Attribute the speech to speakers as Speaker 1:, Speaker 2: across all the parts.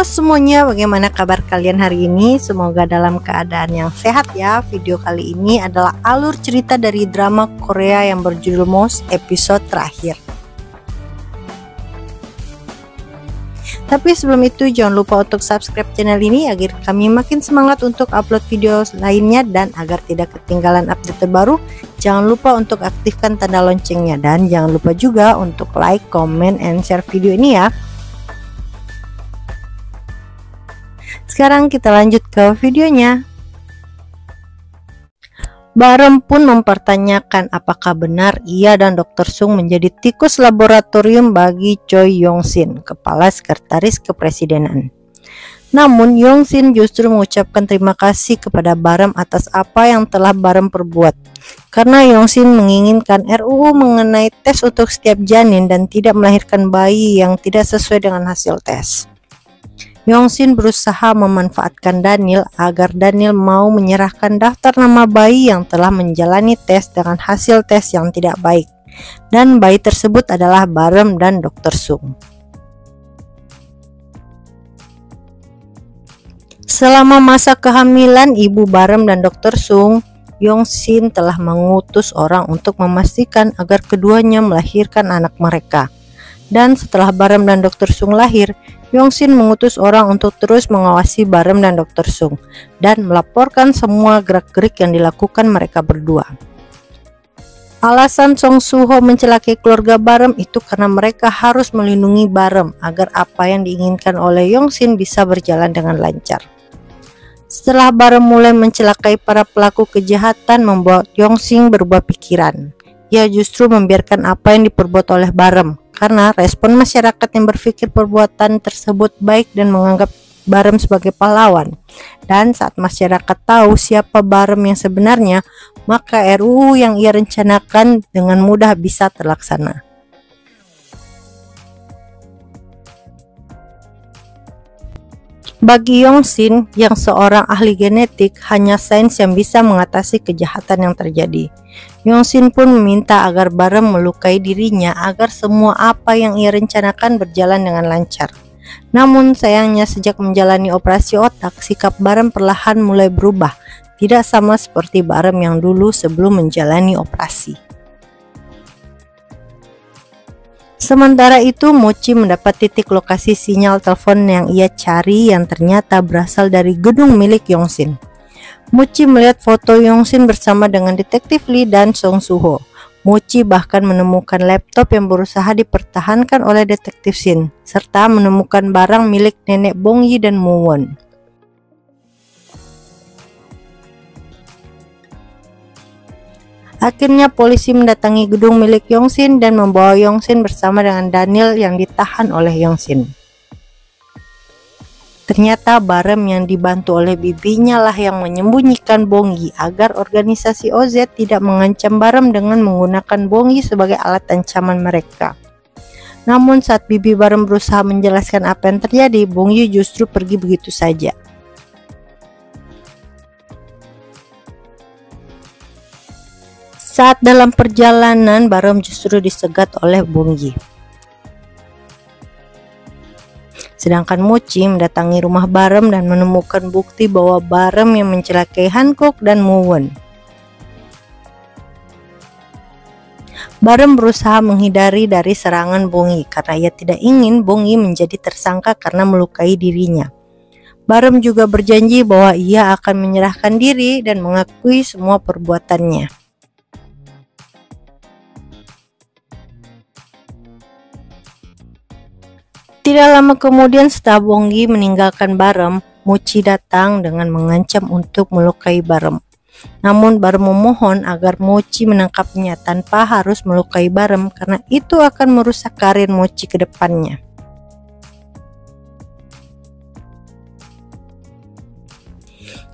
Speaker 1: semuanya, bagaimana kabar kalian hari ini? Semoga dalam keadaan yang sehat ya. Video kali ini adalah alur cerita dari drama Korea yang berjudul Most episode terakhir. Tapi sebelum itu jangan lupa untuk subscribe channel ini agar kami makin semangat untuk upload video lainnya, dan agar tidak ketinggalan update terbaru, jangan lupa untuk aktifkan tanda loncengnya, dan jangan lupa juga untuk like, comment, and share video ini ya. Sekarang kita lanjut ke videonya. Barem pun mempertanyakan apakah benar ia dan Dr. Sung menjadi tikus laboratorium bagi Choi Yong-sin, kepala sekretaris kepresidenan. Namun Yong-sin justru mengucapkan terima kasih kepada Barem atas apa yang telah Barem perbuat, karena Yong-sin menginginkan RUU mengenai tes untuk setiap janin dan tidak melahirkan bayi yang tidak sesuai dengan hasil tes. Yong-sin berusaha memanfaatkan Daniel agar Daniel mau menyerahkan daftar nama bayi yang telah menjalani tes dengan hasil tes yang tidak baik, dan bayi tersebut adalah Barem dan Dr. Sung. Selama masa kehamilan ibu Barem dan Dr. Sung, Yong-sin telah mengutus orang untuk memastikan agar keduanya melahirkan anak mereka. Dan setelah Barem dan Dr. Sung lahir, Yong-sin mengutus orang untuk terus mengawasi Barem dan Dr. Sung dan melaporkan semua gerak-gerik yang dilakukan mereka berdua. Alasan Song Soo-ho mencelakai keluarga Barem itu karena mereka harus melindungi Barem agar apa yang diinginkan oleh Yong-sin bisa berjalan dengan lancar. Setelah Barem mulai mencelakai para pelaku kejahatan, membuat Yong-sin berubah pikiran. Ia justru membiarkan apa yang diperbuat oleh Barem, karena respon masyarakat yang berpikir perbuatan tersebut baik dan menganggap Barem sebagai pahlawan. Dan saat masyarakat tahu siapa Barem yang sebenarnya, maka RUU yang ia rencanakan dengan mudah bisa terlaksana. Bagi Yong-sin yang seorang ahli genetik, hanya sains yang bisa mengatasi kejahatan yang terjadi. Yong-sin pun meminta agar Barem melukai dirinya agar semua apa yang ia rencanakan berjalan dengan lancar. Namun sayangnya sejak menjalani operasi otak, sikap Barem perlahan mulai berubah, tidak sama seperti Barem yang dulu sebelum menjalani operasi. Sementara itu, Mochi mendapat titik lokasi sinyal telepon yang ia cari yang ternyata berasal dari gedung milik Yong-sin. Mochi melihat foto Yong-sin bersama dengan detektif Lee dan Song Soo-ho. Mochi bahkan menemukan laptop yang berusaha dipertahankan oleh detektif Shin, serta menemukan barang milik nenek Bong Yi dan Moo Won. Akhirnya polisi mendatangi gedung milik Yong-sin dan membawa Yong-sin bersama dengan Daniel yang ditahan oleh Yong-sin. Ternyata Barem yang dibantu oleh bibinya lah yang menyembunyikan Bong Yi agar organisasi OZ tidak mengancam Barem dengan menggunakan Bong Yi sebagai alat ancaman mereka. Namun saat bibi Barem berusaha menjelaskan apa yang terjadi, Bong Yi justru pergi begitu saja. Saat dalam perjalanan, Barem justru disegat oleh Bong Yi. Sedangkan Mochi mendatangi rumah Barem dan menemukan bukti bahwa Barem yang mencelakai Hancock dan Moo Won. Barem berusaha menghindari dari serangan Bong Yi karena ia tidak ingin Bong Yi menjadi tersangka karena melukai dirinya. Barem juga berjanji bahwa ia akan menyerahkan diri dan mengakui semua perbuatannya. Tidak lama kemudian setelah Bong Yi meninggalkan Barem, Mochi datang dengan mengancam untuk melukai Barem. Namun Barem memohon agar Mochi menangkapnya tanpa harus melukai Barem karena itu akan merusak karir Mochi ke depannya.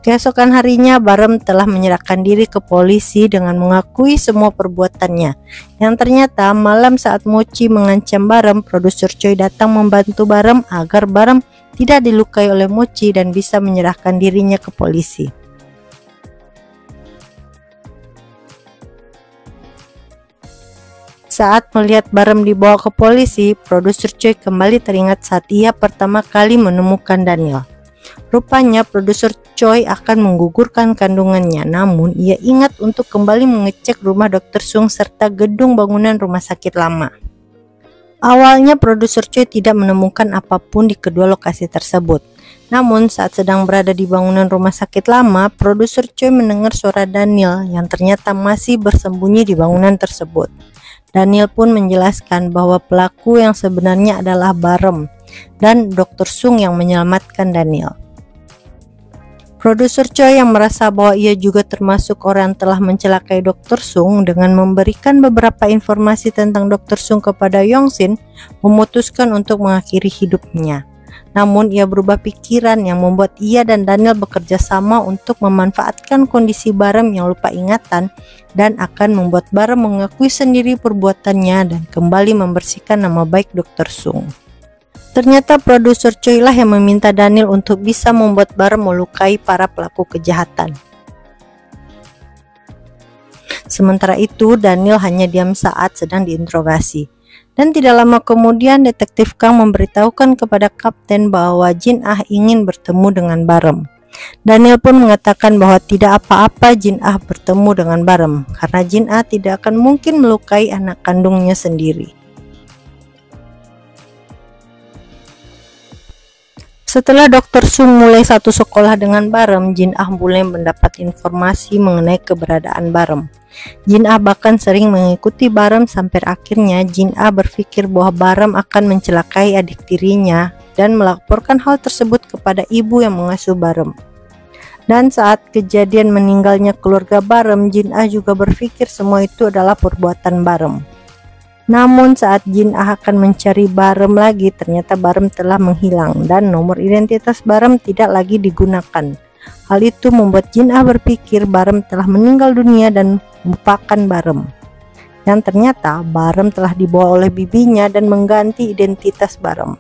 Speaker 1: Keesokan harinya, Barem telah menyerahkan diri ke polisi dengan mengakui semua perbuatannya. Yang ternyata malam saat Mochi mengancam Barem, produser Choi datang membantu Barem agar Barem tidak dilukai oleh Mochi dan bisa menyerahkan dirinya ke polisi. Saat melihat Barem dibawa ke polisi, produser Choi kembali teringat saat ia pertama kali menemukan Daniel. Rupanya produser Choi akan menggugurkan kandungannya, namun ia ingat untuk kembali mengecek rumah Dr. Sung serta gedung bangunan rumah sakit lama. Awalnya produser Choi tidak menemukan apapun di kedua lokasi tersebut. Namun saat sedang berada di bangunan rumah sakit lama, produser Choi mendengar suara Daniel yang ternyata masih bersembunyi di bangunan tersebut. Daniel pun menjelaskan bahwa pelaku yang sebenarnya adalah Barem dan Dr. Sung yang menyelamatkan Daniel. Produser Choi yang merasa bahwa ia juga termasuk orang yang telah mencelakai Dr. Sung dengan memberikan beberapa informasi tentang Dr. Sung kepada Yong-sin, memutuskan untuk mengakhiri hidupnya. Namun ia berubah pikiran yang membuat ia dan Daniel bekerja sama untuk memanfaatkan kondisi Barem yang lupa ingatan dan akan membuat Barem mengakui sendiri perbuatannya dan kembali membersihkan nama baik Dr. Sung. Ternyata produser Choi lah yang meminta Daniel untuk bisa membuat Barem melukai para pelaku kejahatan. Sementara itu Daniel hanya diam saat sedang diinterogasi. Dan tidak lama kemudian detektif Kang memberitahukan kepada kapten bahwa Jin Ah ingin bertemu dengan Barem. Daniel pun mengatakan bahwa tidak apa-apa Jin Ah bertemu dengan Barem karena Jin Ah tidak akan mungkin melukai anak kandungnya sendiri. Setelah Dr. Sung mulai satu sekolah dengan Barem, Jin Ah mulai mendapat informasi mengenai keberadaan Barem. Jin Ah bahkan sering mengikuti Barem sampai akhirnya Jin Ah berpikir bahwa Barem akan mencelakai adik tirinya dan melaporkan hal tersebut kepada ibu yang mengasuh Barem. Dan saat kejadian meninggalnya keluarga Barem, Jin Ah juga berpikir semua itu adalah perbuatan Barem. Namun saat Jin Ah akan mencari Barem lagi, ternyata Barem telah menghilang dan nomor identitas Barem tidak lagi digunakan. Hal itu membuat Jin Ah berpikir Barem telah meninggal dunia dan melupakan Barem. Dan ternyata Barem telah dibawa oleh bibinya dan mengganti identitas Barem.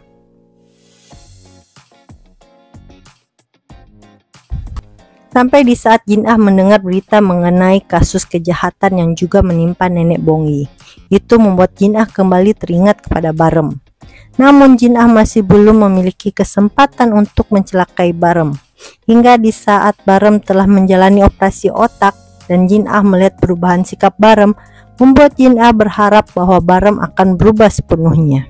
Speaker 1: Sampai di saat Jin Ah mendengar berita mengenai kasus kejahatan yang juga menimpa nenek Bongyi. Itu membuat Jin Ah kembali teringat kepada Barem. Namun Jin Ah masih belum memiliki kesempatan untuk mencelakai Barem. Hingga di saat Barem telah menjalani operasi otak dan Jin Ah melihat perubahan sikap Barem, membuat Jin Ah berharap bahwa Barem akan berubah sepenuhnya.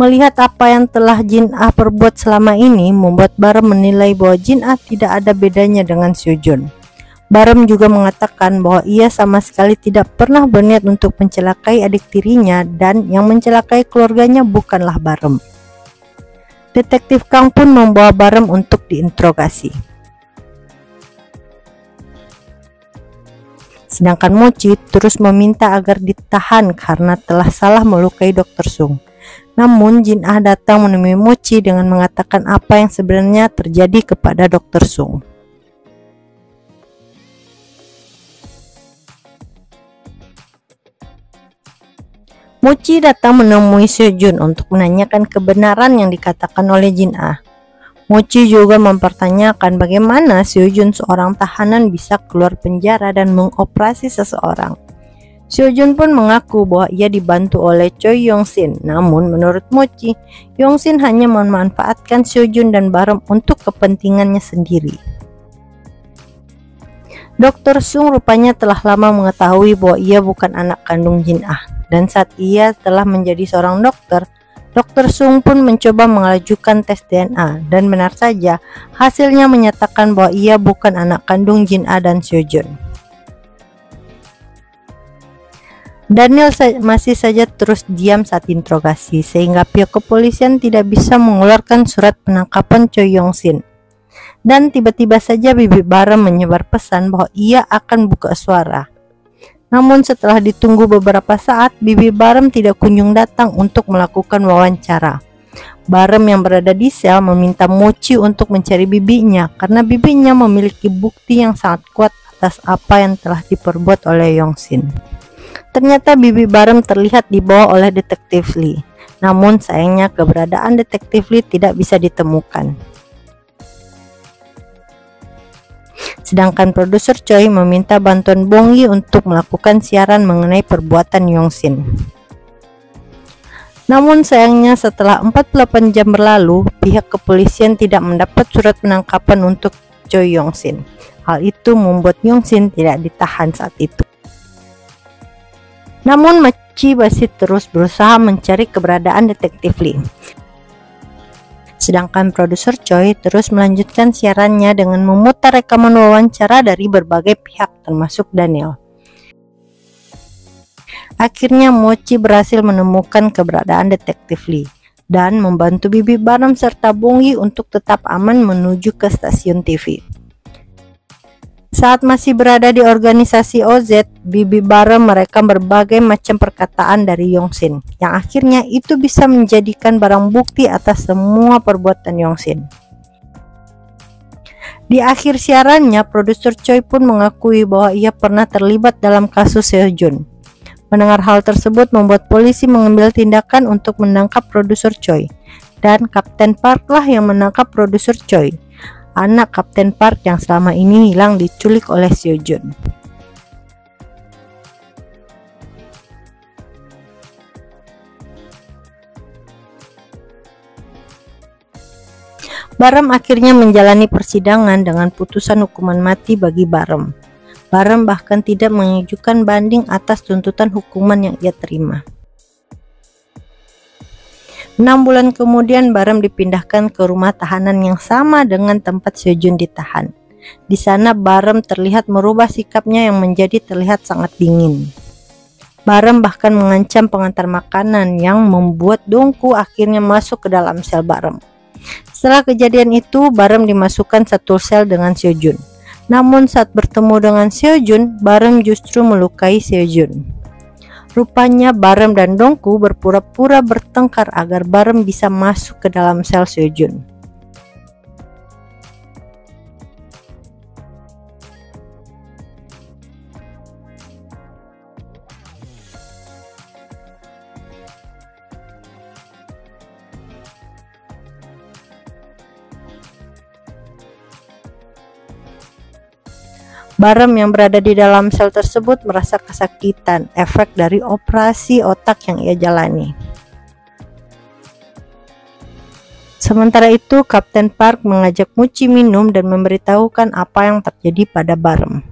Speaker 1: Melihat apa yang telah Jin Ah perbuat selama ini, membuat Barem menilai bahwa Jin Ah tidak ada bedanya dengan Seo-jun. Barem juga mengatakan bahwa ia sama sekali tidak pernah berniat untuk mencelakai adik tirinya dan yang mencelakai keluarganya bukanlah Barem. Detektif Kang pun membawa Barem untuk diinterogasi. Sedangkan Mochi terus meminta agar ditahan karena telah salah melukai Dr. Sung. Namun Jin Ah datang menemui Mochi dengan mengatakan apa yang sebenarnya terjadi kepada Dr. Sung. Mochi datang menemui Seo-jun untuk menanyakan kebenaran yang dikatakan oleh Jin Ah. Mochi juga mempertanyakan bagaimana Seo-jun seorang tahanan bisa keluar penjara dan mengoperasi seseorang. Seo-jun pun mengaku bahwa ia dibantu oleh Choi Yong-sin. Namun menurut Mochi, Yong-sin hanya memanfaatkan Seo-jun dan Barem untuk kepentingannya sendiri. Dr. Sung rupanya telah lama mengetahui bahwa ia bukan anak kandung Jin Ah. Dan saat ia telah menjadi seorang dokter, Dr. Sung pun mencoba mengajukan tes DNA dan benar saja hasilnya menyatakan bahwa ia bukan anak kandung Jin Ah dan Seo-jun. Daniel masih saja terus diam saat interogasi sehingga pihak kepolisian tidak bisa mengeluarkan surat penangkapan Choi Yong-sin. Dan tiba-tiba saja bibi Barem menyebar pesan bahwa ia akan buka suara. Namun setelah ditunggu beberapa saat, bibi Barem tidak kunjung datang untuk melakukan wawancara. Barem yang berada di sel meminta Mochi untuk mencari bibinya karena bibinya memiliki bukti yang sangat kuat atas apa yang telah diperbuat oleh Yong-sin. Ternyata bibi Barem terlihat dibawa oleh detektif Lee. Namun sayangnya keberadaan detektif Lee tidak bisa ditemukan. Sedangkan produser Choi meminta bantuan Bong Yi untuk melakukan siaran mengenai perbuatan Yongsin. Namun sayangnya setelah 48 jam berlalu, pihak kepolisian tidak mendapat surat penangkapan untuk Choi Yongsin. Hal itu membuat Yongsin tidak ditahan saat itu. Namun Mochi masih terus berusaha mencari keberadaan detektif Lee. Sedangkan produser Choi terus melanjutkan siarannya dengan memutar rekaman wawancara dari berbagai pihak termasuk Daniel. Akhirnya Mochi berhasil menemukan keberadaan detektif Lee dan membantu Bibi Baram serta Bong Yi untuk tetap aman menuju ke stasiun TV. Saat masih berada di organisasi OZ, Bibi Baram merekam berbagai macam perkataan dari Yongsin, yang akhirnya itu bisa menjadikan barang bukti atas semua perbuatan Yongsin. Di akhir siarannya, produser Choi pun mengakui bahwa ia pernah terlibat dalam kasus Seojun. Mendengar hal tersebut membuat polisi mengambil tindakan untuk menangkap produser Choi, dan Kapten Park lah yang menangkap produser Choi, anak Kapten Park yang selama ini hilang diculik oleh Seojun. Baram akhirnya menjalani persidangan dengan putusan hukuman mati bagi Baram. Baram bahkan tidak mengajukan banding atas tuntutan hukuman yang ia terima. 6 bulan kemudian Baram dipindahkan ke rumah tahanan yang sama dengan tempat Seojun ditahan. Di sana Baram terlihat merubah sikapnya yang menjadi terlihat sangat dingin. Baram bahkan mengancam pengantar makanan yang membuat Dongku akhirnya masuk ke dalam sel Baram. Setelah kejadian itu, Baram dimasukkan satu sel dengan Seojun. Namun saat bertemu dengan Seojun, Baram justru melukai Seojun. Rupanya Baram dan Dongku berpura-pura bertengkar agar Baram bisa masuk ke dalam sel Seojun. Baram yang berada di dalam sel tersebut merasa kesakitan efek dari operasi otak yang ia jalani. Sementara itu, Kapten Park mengajak Mochi minum dan memberitahukan apa yang terjadi pada Baram.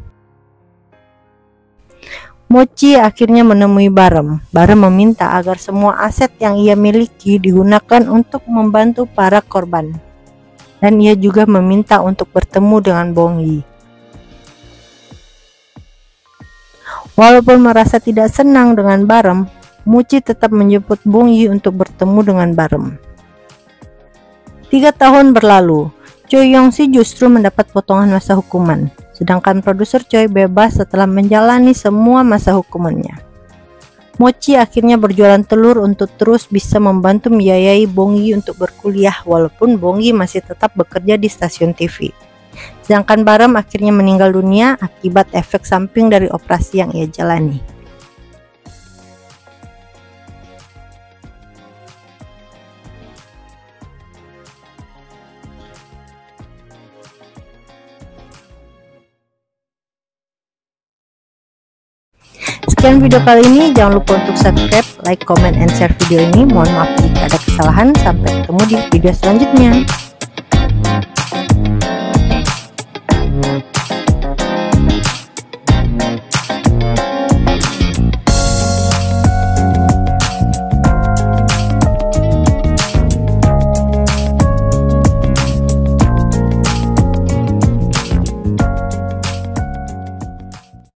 Speaker 1: Mochi akhirnya menemui Baram. Baram meminta agar semua aset yang ia miliki digunakan untuk membantu para korban. Dan ia juga meminta untuk bertemu dengan Bong Yi. Walaupun merasa tidak senang dengan Baram, Mochi tetap menjemput Bong Yi untuk bertemu dengan Baram. 3 tahun berlalu, Choi Yong-si justru mendapat potongan masa hukuman, sedangkan produser Choi bebas setelah menjalani semua masa hukumannya. Mochi akhirnya berjualan telur untuk terus bisa membantu membiayai Bong Yi untuk berkuliah walaupun Bong Yi masih tetap bekerja di stasiun TV. Sedangkan Baram akhirnya meninggal dunia akibat efek samping dari operasi yang ia jalani. Sekian video kali ini, jangan lupa untuk subscribe, like, comment, and share video ini. Mohon maaf jika ada kesalahan. Sampai ketemu di video selanjutnya.